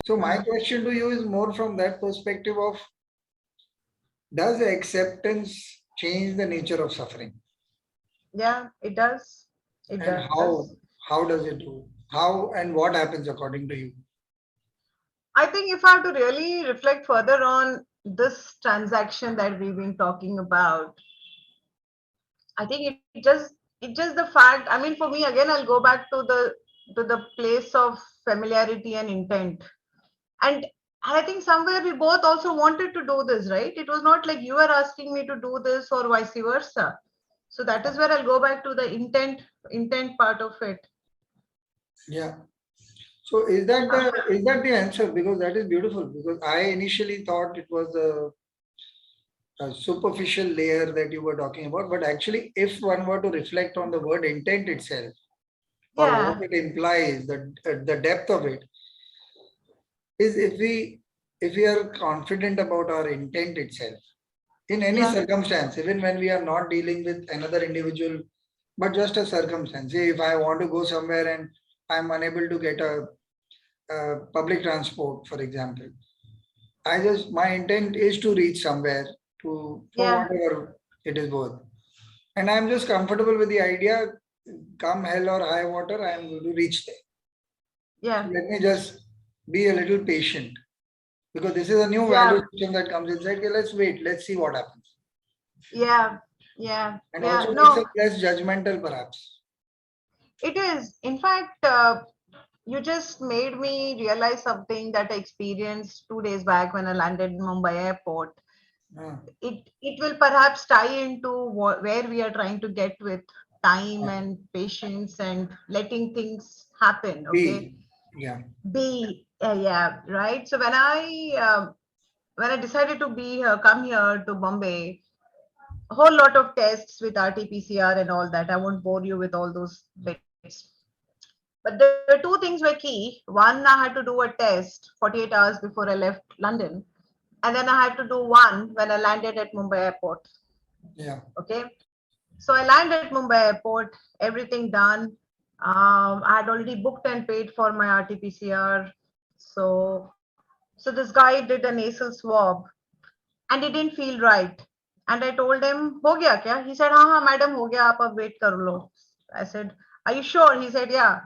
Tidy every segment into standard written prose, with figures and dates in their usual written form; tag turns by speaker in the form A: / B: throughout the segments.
A: So my question to you is more from that perspective of, does acceptance change the nature of suffering?
B: Yeah, it does. It
A: And
B: does.
A: how does it do? How and what happens according to you?
B: I think if I have to really reflect further on this transaction that we've been talking about, I think it just the fact. I mean, for me again, I'll go back to the place of familiarity and intent. And I think somewhere we both also wanted to do this, right? It was not like you were asking me to do this or vice versa. So that is where I'll go back to the intent part of it.
A: Yeah. So is that the answer? Because that is beautiful. Because I initially thought it was a superficial layer that you were talking about, but actually, if one were to reflect on the word intent itself, or what
B: Yeah,
A: it implies, the depth of it, is if we are confident about our intent itself in any
B: yeah,
A: circumstance, even when we are not dealing with another individual, but just a circumstance. Say if I want to go somewhere and I'm unable to get a public transport, for example, my intent is to reach somewhere to for
B: yeah,
A: whatever it is worth, and I'm just comfortable with the idea. Come hell or high water, I am going to reach there. So
B: yeah,
A: let me just be a little patient because this is a new value
B: yeah,
A: system that comes inside. Okay, let's wait. Let's see what happens.
B: yeah, yeah,
A: And
B: yeah.
A: also makes
B: No,
A: us less judgmental, perhaps.
B: it is. In fact, you just made me realize something that I experienced 2 days back when I landed in Mumbai airport.
A: Ah,
B: It will perhaps tie into where we are trying to get with time
A: ah.
B: and patience and letting things happen. Okay,
A: B. Yeah.
B: be yeah, right. So when I decided to come here to Bombay, a whole lot of tests with RT-PCR and all that. I won't bore you with all those bits. But there were two things were key. One, I had to do a test 48 hours before I left London, and then I had to do one when I landed at Mumbai airport.
A: Yeah.
B: Okay, so I landed at Mumbai airport, everything done. I had already booked and paid for my RT-PCR. So this guy did a nasal swab, and it didn't feel right. And I told him, "हो गया क्या?" He said, "हाँ हाँ madam हो गया, आप अब wait कर लो." I said, "Are you sure?" He said, "Yeah."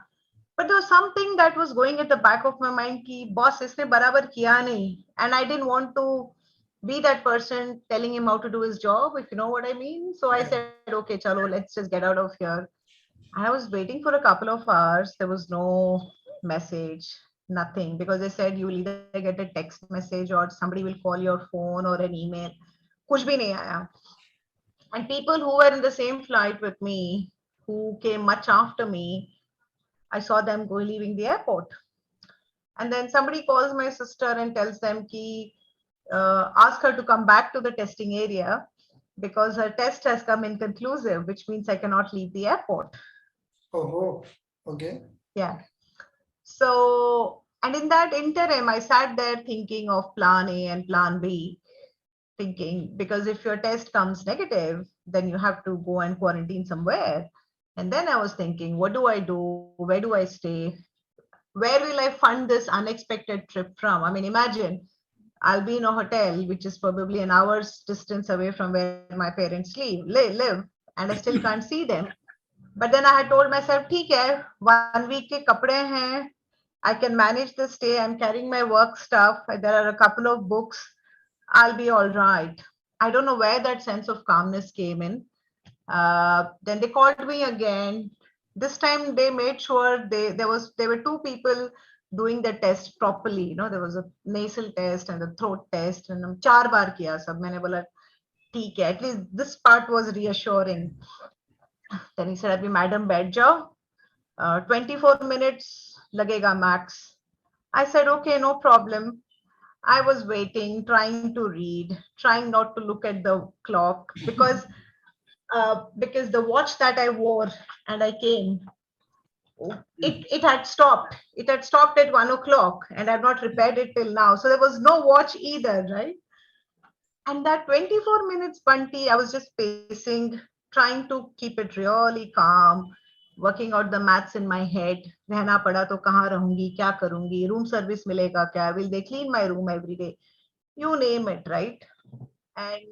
B: But there was something that was going at the back of my mind कि boss इसने बराबर किया नहीं, and I didn't want to be that person telling him how to do his job, if you know what I mean. So I
A: Yeah.
B: said, "Okay, chalo, let's just get out of here." I was waiting for a couple of hours. There was no message, nothing, because they said you will either get a text message or somebody will call your phone or an email. कुछ भी नहीं आया. And people who were in the same flight with me, who came much after me, I saw them go leaving the airport. And then somebody calls my sister and tells them ki ask her to come back to the testing area because her test has come inconclusive, which means I cannot leave the airport.
A: Oh, oh. Okay.
B: Yeah. So, and in that interim, I sat there thinking of plan A and plan B, thinking because if your test comes negative, then you have to go and quarantine somewhere. And then I was thinking, what do I do? Where do I stay? Where will I fund this unexpected trip from? I mean, imagine I'll be in a hotel, which is probably an hour's distance away from where my parents live, and I still can't see them. But then I had told myself, ठीक है, 1 week के कपड़े हैं, I can manage the stay. I'm carrying my work stuff. There are a couple of books. I'll be all right. I don't know where that sense of calmness came in. Then they called me again. This time they made sure there were two people doing the test properly. You know, there was a nasal test and a throat test, and हम 4 बार किया सब. मैंने बोला ठीक है. At least this part was reassuring. Then he said, "अभी madam बैठ जाओ. 24 minutes लगेगा max." I said, "Okay, no problem." I was waiting, trying to read, trying not to look at the clock because the watch that I wore and I came, it had stopped. It had stopped at 1 o'clock, and I've not repaired it till now. So there was no watch either, right? And that 24 minutes, Bunty, I was just pacing, trying to keep it really calm. working out the maths in my head. रहना पड़ा तो कहाँ रहूंगी, क्या करूंगी, room service मिलेगा क्या, will they clean my room every day, you name it, right? And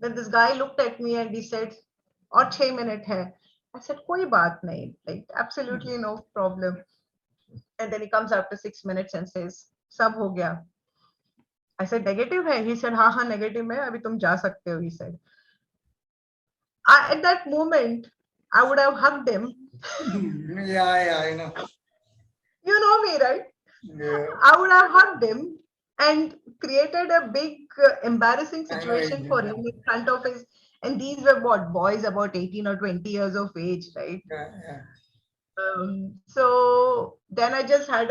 B: then this guy looked at me and he said, और 6 minute है. I said, कोई बात नहीं, like absolutely no problem. And then he comes after 6 minutes and says, सब हो गया. I said, negative है? He said, हाँ हाँ negative है, अभी तुम जा सकते हो, he said. At that moment, I would have hugged him.
A: Yeah, I know.
B: You know me, right?
A: Yeah,
B: I would have hugged him and created a big embarrassing
A: I know.
B: situation for him in front of his. And these were what, boys about 18 or 20 years of age, right?
A: Yeah.
B: So then I just had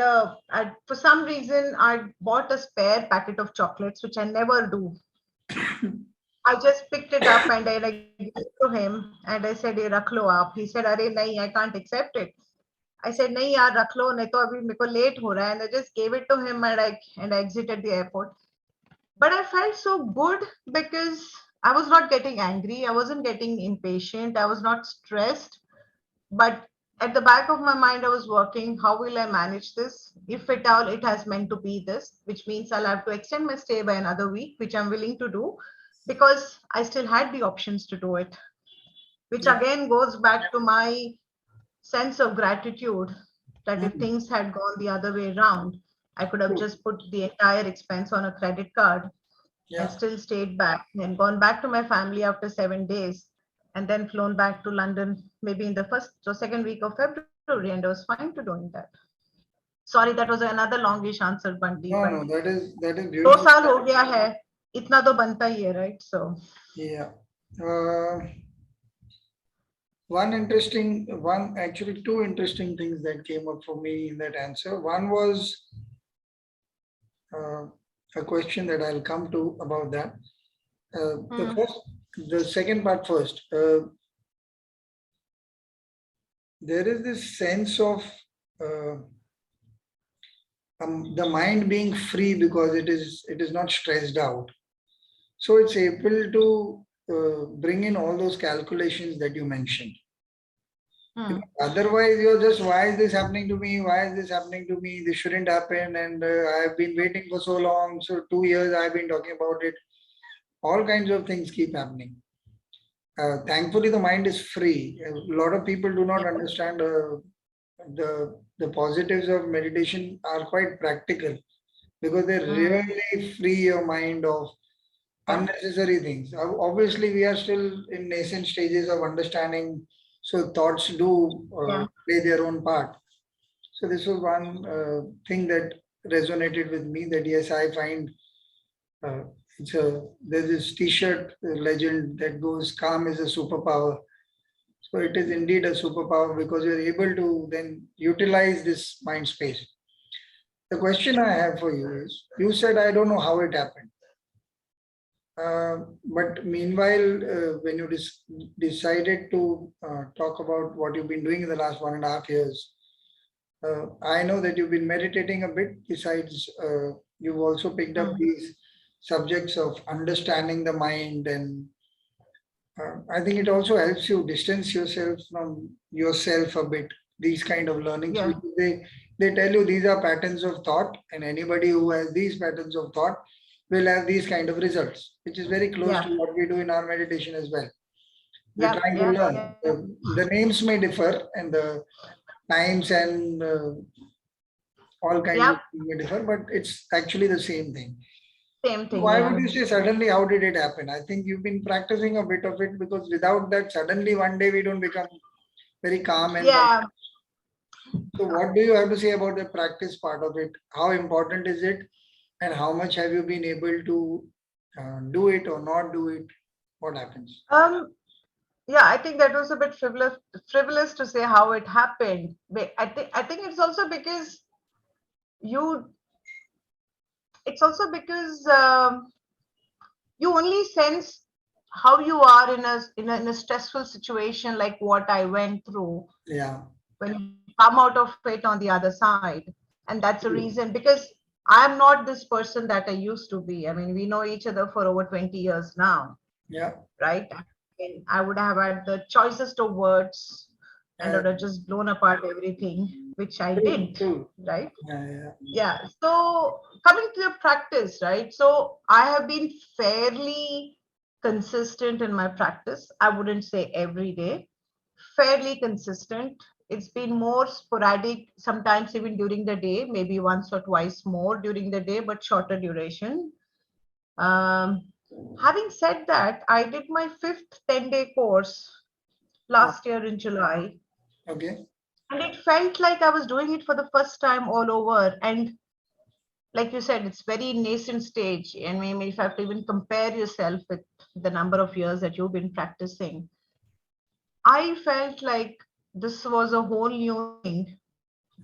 B: for some reason, I bought a spare packet of chocolates, which I never do. I just picked it up and I like gave it to him and I said, "ये रख लो आप." He said, "अरे नहीं, I can't accept it." I said, "नहीं यार रख लो, नहीं तो अभी मेरे को late हो रहा है." And I just gave it to him and I exited the airport. But I felt so good because I was not getting angry. I wasn't getting impatient. I was not stressed. But at the back of my mind, I was working, how will I manage this? If at all it has meant to be this, which means I'll have to extend my stay by another week, which I'm willing to do because I still had the options to do it, which
A: Yeah.
B: again goes back to my sense of gratitude that if
A: Mm.
B: things had gone the other way around, I could have
A: True.
B: just put the entire expense on a credit card
A: Yeah.
B: and still stayed back and gone back to my family after 7 days and then flown back to London maybe in the first or second week of February, and I was fine to doing that. Sorry, that was another longish answer, Bunty,
A: No,
B: but
A: no, that is
B: 2
A: beautiful.
B: साल हो गया है, इतना तो बनता ही है, right? So
A: Yeah. Actually, two interesting things that came up for me in that answer. One was uh, a question that I'll come to about that. The second part first. There is this sense of uh, the mind being free because it is not stressed out. So it's able to bring in all those calculations that you mentioned. Otherwise, you're just, why is this happening to me? Why is this happening to me? This shouldn't happen. And I've been waiting for so long. So 2 years I've been talking about it. All kinds of things keep happening. Thankfully, the mind is free. A lot of people do not understand the positives of meditation are quite practical because they really free your mind of unnecessary things. Obviously, we are still in nascent stages of understanding, so thoughts do play their own part. So this was one thing that resonated with me. That yes, I find uh, there's this T-shirt legend that goes, "Calm is a superpower." So it is indeed a superpower because you're able to then utilize this mind space. The question I have for you is: you said I don't know how it happened. But meanwhile, when you decided to talk about what you've been doing in the last 1.5 years, I know that you've been meditating a bit. Besides, you've also picked up these subjects of understanding the mind, and I think it also helps you distance yourself from yourself a bit. These kind of learnings, because they tell you these are patterns of thought, and anybody who has these patterns of thought will have these kind of results, which is very close to what we do in our meditation as well. We're trying to learn. The names may differ and the times and all kinds of things may differ, but it's actually the same thing.
B: Same thing.
A: Why would you say suddenly, how did it happen? I think you've been practicing a bit of it, because without that, suddenly one day we don't become very calm and So what do you have to say about the practice part of it? How important is it? And how much have you been able to do it or not do it? What happens?
B: Yeah, I think that was a bit frivolous to say how it happened. But I think it's also because you it's also because you only sense how you are in a stressful situation like what I went through.
A: Yeah.
B: When you come out of it on the other side, and that's the reason, because I'm not this person that I used to be. I mean, we know each other for over 20 years now.
A: Yeah.
B: Right? And I would have had the choicest of words and I would have just blown apart everything, which I
A: True,
B: did,
A: true.
B: right?
A: Yeah.
B: Yeah. So coming to the practice, right? So I have been fairly consistent in my practice. I wouldn't say every day, fairly consistent. It's been more sporadic, sometimes even during the day, maybe once or twice more during the day, but shorter duration. Um, Having said that, I did my fifth 10-day course
A: Oh,
B: last year in July,
A: okay.
B: and it felt like I was doing it for the first time all over. And like you said, it's very nascent stage. And maybe if I have to even compare yourself with the number of years that you've been practicing, I felt like this was a whole new thing.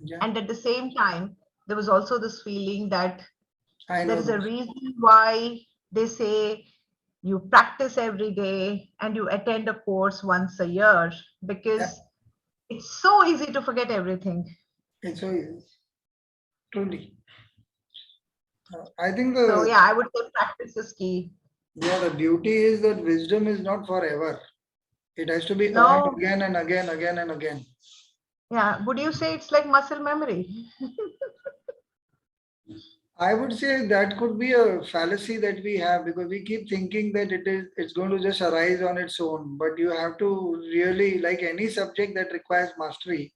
A: Yeah,
B: And at the same time, there was also this feeling that
A: I
B: there
A: know
B: is a
A: this.
B: reason why they say you practice every day and you attend a course once a year,
A: Yeah,
B: because it's so easy to forget everything.
A: it's so easy. Truly. I think
B: So yeah, I would say practice is key.
A: the beauty is that wisdom is not forever. It has to be earned
B: No,
A: again and again, again and again.
B: yeah. Would you say it's like muscle memory?
A: I would say that could be a fallacy that we have because we keep thinking that it's going to just arise on its own. But you have to really, like any subject that requires mastery.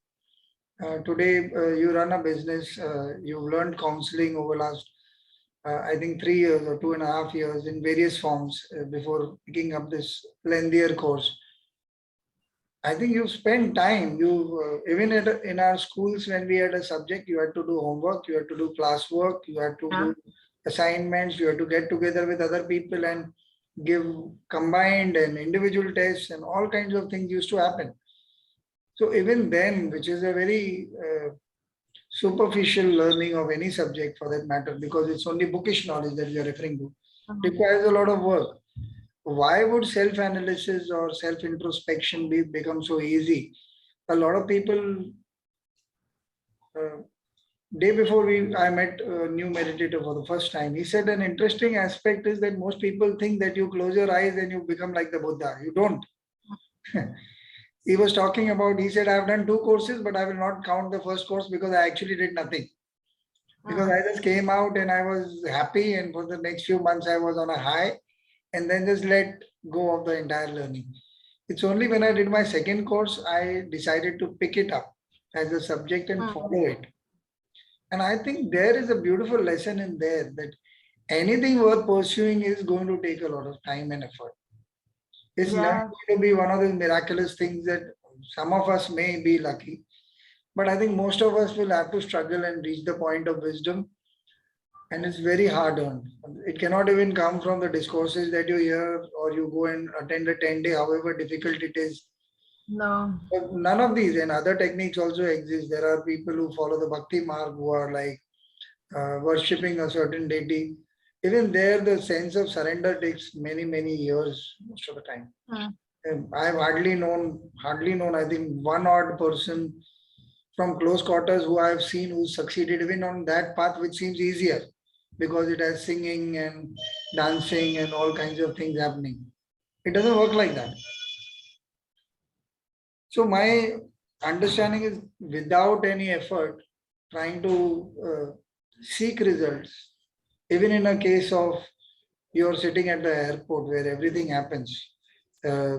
A: Today, you run a business. You've learned counseling over last, I think, 3 years or 2.5 years in various forms before picking up this lengthier course. I think you spend time. Even in our schools when we had a subject, you had to do homework, you had to do classwork, you had to
B: Yeah.
A: do assignments, you had to get together with other people and give combined and individual tests and all kinds of things used to happen. So even then, which is a very superficial learning of any subject for that matter, because it's only bookish knowledge that we are referring to,
B: Mhm.
A: requires a lot of work. Why would self-analysis or self-introspection become so easy? A lot of people, uh, day before I met a new meditator for the first time. He said an interesting aspect is that most people think that you close your eyes and you become like the Buddha. You don't. He was talking about, he said, I've done two courses, but I will not count the first course because I actually did nothing. Because
B: Mm.
A: I just came out and I was happy, and for the next few months I was on a high, and then just let go of the entire learning. It's only when I did my second course I decided to pick it up as a subject and
B: Mm.
A: follow it. And I think there is a beautiful lesson in there that anything worth pursuing is going to take a lot of time and effort. It's never
B: Yeah.
A: going to be one of those miraculous things that some of us may be lucky, but I think most of us will have to struggle and reach the point of wisdom, and it's very hard earned. It cannot even come from the discourses that you hear or you go and attend a 10-day, however difficult it is.
B: No.
A: But none of these and other techniques also exist. There are people who follow the Bhakti Marg who are like worshipping a certain deity. Even there, the sense of surrender takes many, many years most of the time.
B: Mm.
A: I've hardly known, I think, one odd person from close quarters who I've seen who succeeded even on that path, which seems easier because it has singing and dancing and all kinds of things happening. It doesn't work like that. So my understanding is without any effort, trying to seek results, even in a case of you're sitting at the airport where everything happens uh,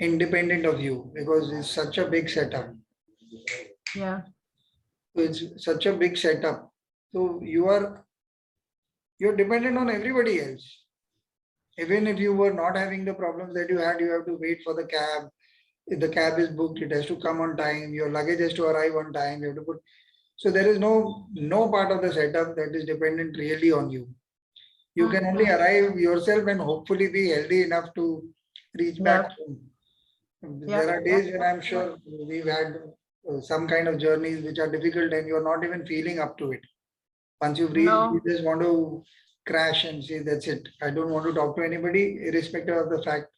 A: independent of you because it's such a big setup.
B: Yeah.
A: It's such a big setup. So you're dependent on everybody else. Even if you were not having the problems that you had, you have to wait for the cab. If the cab is booked, it has to come on time. Your luggage has to arrive on time. You have to put. So there is no part of the setup that is dependent really on you. You can only
B: Mm-hmm.
A: arrive yourself and hopefully be healthy enough to reach back
B: Yep.
A: home. There
B: Yep.
A: are
B: Yep.
A: days when I'm
B: Yep.
A: sure we've had some kind of journeys which are difficult and you're not even feeling up to it. Once you've reached, you
B: No.
A: just want to crash and say, that's it. I don't want to talk to anybody, irrespective of the fact.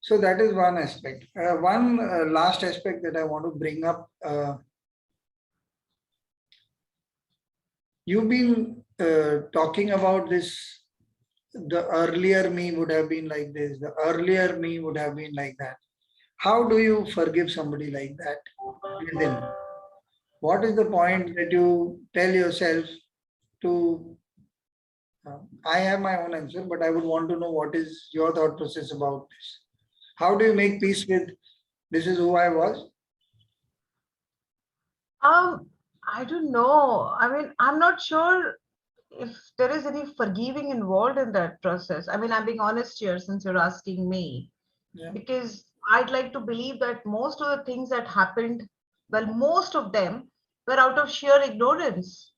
A: So that is one aspect. One last aspect that I want to bring up. You've been talking about this. The earlier me would have been like this. The earlier me would have been like that. How do you forgive somebody like that within? What is the point that you tell yourself to? I have my own answer, but I would want to know what is your thought process about this. How do you make peace with this is who I was?
B: Um, I don't know. I mean, I'm not sure if there is any forgiving involved in that process. I mean, I'm being honest here since you're asking me,
A: Yeah.
B: because I'd like to believe that most of the things that happened, well, most of them were out of sheer ignorance.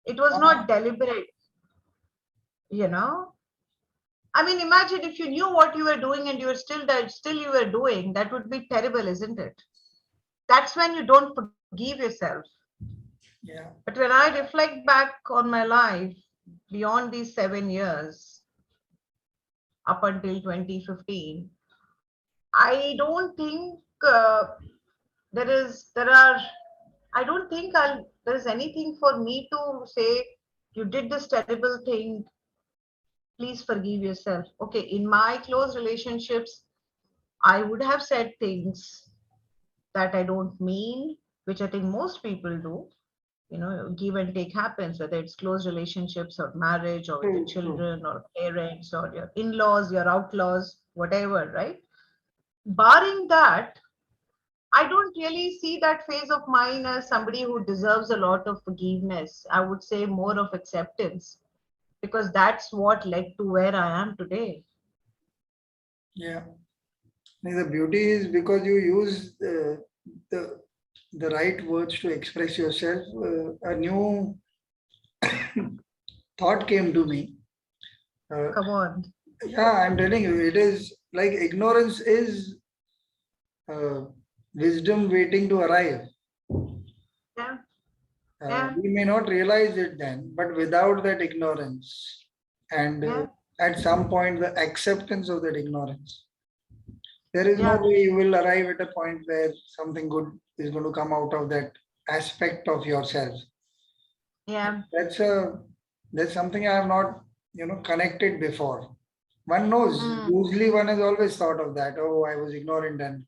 B: It was
A: Ah,
B: not deliberate, you know. I mean, imagine if you knew what you were doing and you were still that still you were doing, that would be terrible, isn't it? That's when you don't forgive yourself.
A: yeah.
B: But when I reflect back on my life beyond these 7 years, up until 2015, I don't think there are I don't think there is anything for me to say you did this terrible thing, please forgive yourself. Okay, in my close relationships, I would have said things that I don't mean, which I think most people do. Give and take happens, whether it's close relationships or marriage or with your
A: True, true.
B: children or parents or your in-laws, your outlaws, whatever, right? Barring that, I don't really see that phase of mine as somebody who deserves a lot of forgiveness. I would say more of acceptance, because that's what led to where I am today.
A: Yeah. The beauty is because you use the the right words to express yourself. A new thought came to me. Uh,
B: Come on.
A: yeah, I'm telling you, it is like ignorance is uh, wisdom waiting to arrive.
B: Yeah, yeah,
A: We may not realize it then, but without that ignorance, and
B: yeah,
A: at some point, the acceptance of that ignorance, there is no
B: yeah,
A: way you will arrive at a point where something good is going to come out of that aspect of yourself.
B: yeah.
A: That's a that's something I have not connected before. One knows.
B: Mm,
A: Usually, one has always thought of that. Oh, I was ignorant, and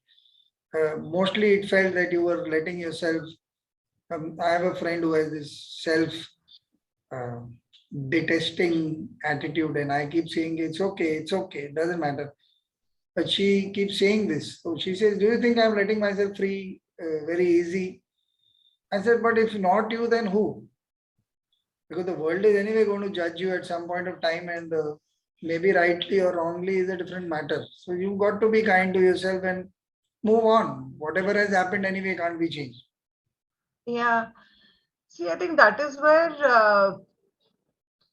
A: mostly it felt that you were letting yourself. I have a friend who has this self uh, detesting attitude, and I keep saying it's okay, it doesn't matter. But she keeps saying this. So she says, "Do you think I'm letting myself free very easy?" I said, "But if not you, then who? Because the world is anyway going to judge you at some point of time, and maybe rightly or wrongly is a different matter. So you've got to be kind to yourself and move on. Whatever has happened anyway can't be changed."
B: yeah. See, I think that is where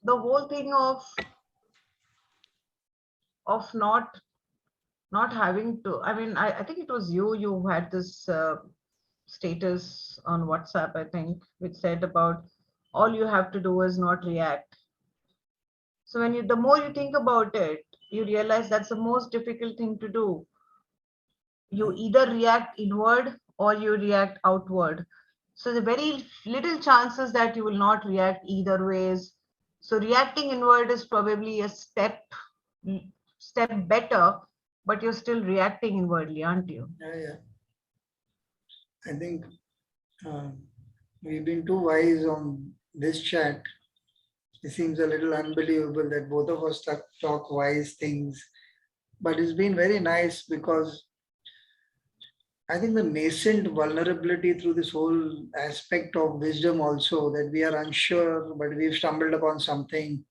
B: the whole thing of not having to. I mean, I think it was you had this status on WhatsApp, I think, which said about all you have to do is not react. So when the more you think about it, you realize that's the most difficult thing to do. You either react inward or you react outward. So the very little chances that you will not react either ways. So reacting inward is probably a step better, but you're still reacting inwardly, aren't you?
A: Yeah, yeah. I think uh, we've been too wise on this chat. It seems a little unbelievable that both of us talk wise things, but it's been very nice because I think the nascent vulnerability through this whole aspect of wisdom also that we are unsure, but we've stumbled upon something.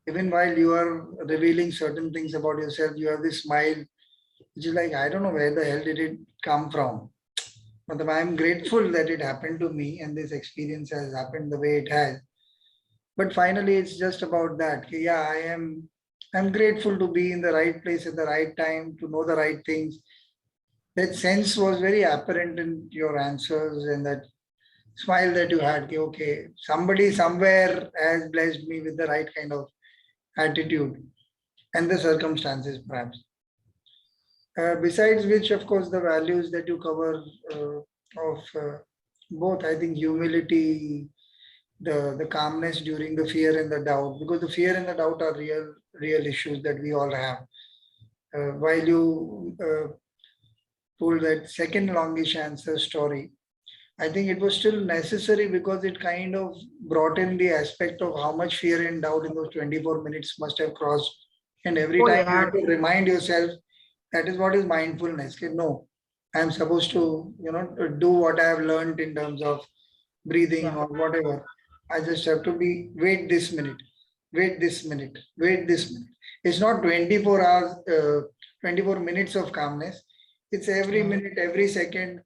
A: Even while you are revealing certain things about yourself, you have this smile, which is like, I don't know where the hell did it come from. But I'm grateful that it happened to me and this experience has happened the way it has. But finally, it's just about that. Yeah, I'm grateful to be in the right place at the right time, to know the right things. That sense was very apparent in your answers and that smile that you had. Okay, somebody somewhere has blessed me with the right kind of attitude and the circumstances, perhaps. Besides which, of course, the values that you cover of both, I think, humility, the calmness during the fear and the doubt, because the fear and the doubt are real issues that we all have. While you told that second longish answer story, I think it was still necessary because it kind of brought in the aspect of how much fear and doubt in those 24 minutes must have crossed. And every
B: Oh
A: time you
B: yeah,
A: have to remind yourself that is what is mindfulness. Okay, no, I'm supposed to, do what I have learned in terms of breathing
B: yeah.
A: or whatever. I just have to wait this minute, wait this minute, wait this minute. It's not 24 hours, 24 minutes of calmness. It's every
B: Mm.
A: minute, every second.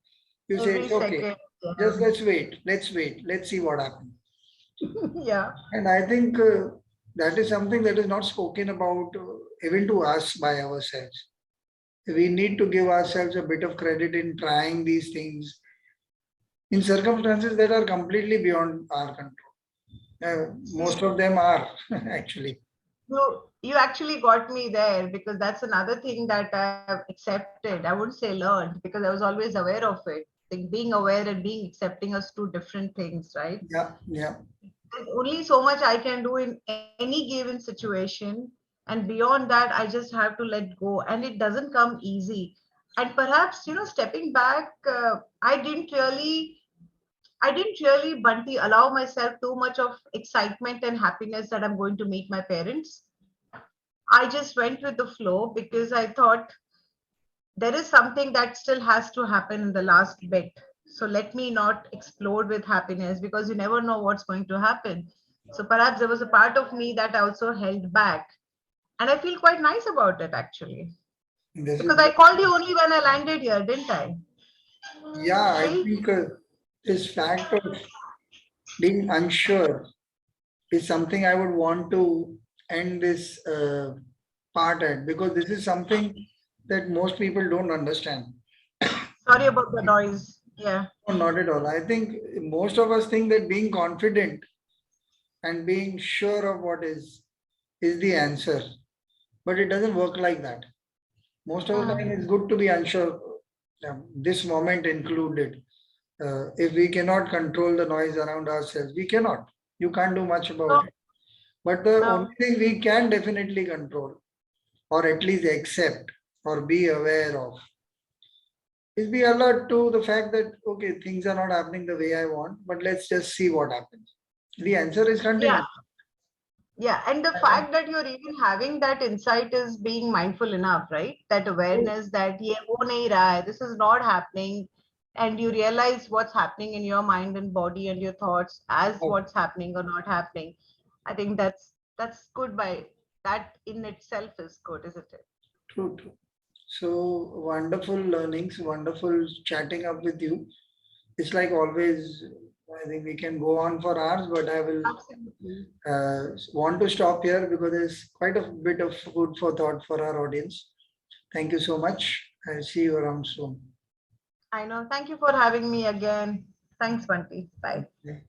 A: You say
B: Every
A: it's okay.
B: second.
A: Just let's wait, let's see what happens.
B: Yeah.
A: And I think that is something that is not spoken about even to us by ourselves. We need to give ourselves a bit of credit in trying these things in circumstances that are completely beyond our control. Most
B: See,
A: of them are actually.
B: you actually got me there because that's another thing that I've accepted. I wouldn't say learned because I was always aware of it. Like being aware and being accepting are two different things, right?
A: Yeah, yeah,
B: There's only so much I can do in any given situation. And beyond that, I just have to let go. And it doesn't come easy. And perhaps, stepping back, I didn't really, Bunty, allow myself too much of excitement and happiness that I'm going to meet my parents. I just went with the flow because I thought there is something that still has to happen in the last bit. So let me not explode with happiness because you never know what's going to happen. So perhaps there was a part of me that also held back. And I feel quite nice about it actually.
A: this
B: Because
A: is,
B: I called you only when I landed here, didn't I?
A: yeah, I
B: See?
A: think this fact of being unsure is something I would want to end this part at, because this is something that most people don't understand.
B: Sorry about the noise. Yeah.
A: No, not at all. I think most of us think that being confident and being sure of what is the answer, but it doesn't work like that. Most of the time,
B: Hmm.
A: it's good to be unsure, this moment included. If we cannot control the noise around ourselves, we cannot. You can't do much about
B: No,
A: it. But the only
B: no.
A: thing we can definitely control, or at least accept, or be aware of, is be alert to the fact that, okay, things are not happening the way I want, but let's just see what happens. The answer is
B: Yeah.
A: continue.
B: Yeah, and the fact that you're even having that insight is being mindful enough, right? That awareness that ye wo nahi raha hai, this is not happening, and you realize what's happening in your mind and body and your thoughts as
A: Oh,
B: what's happening or not happening. I think that's good. By that in itself is good, isn't it?
A: true, true. So wonderful learnings, wonderful chatting up with you. It's like always, I think we can go on for hours, but I will
B: Absolutely.
A: want to stop here because there's quite a bit of food for thought for our audience. Thank you so much. I'll see you around soon.
B: I know. Thank you for having me again. Thanks, Bunty. Bye.
A: Okay.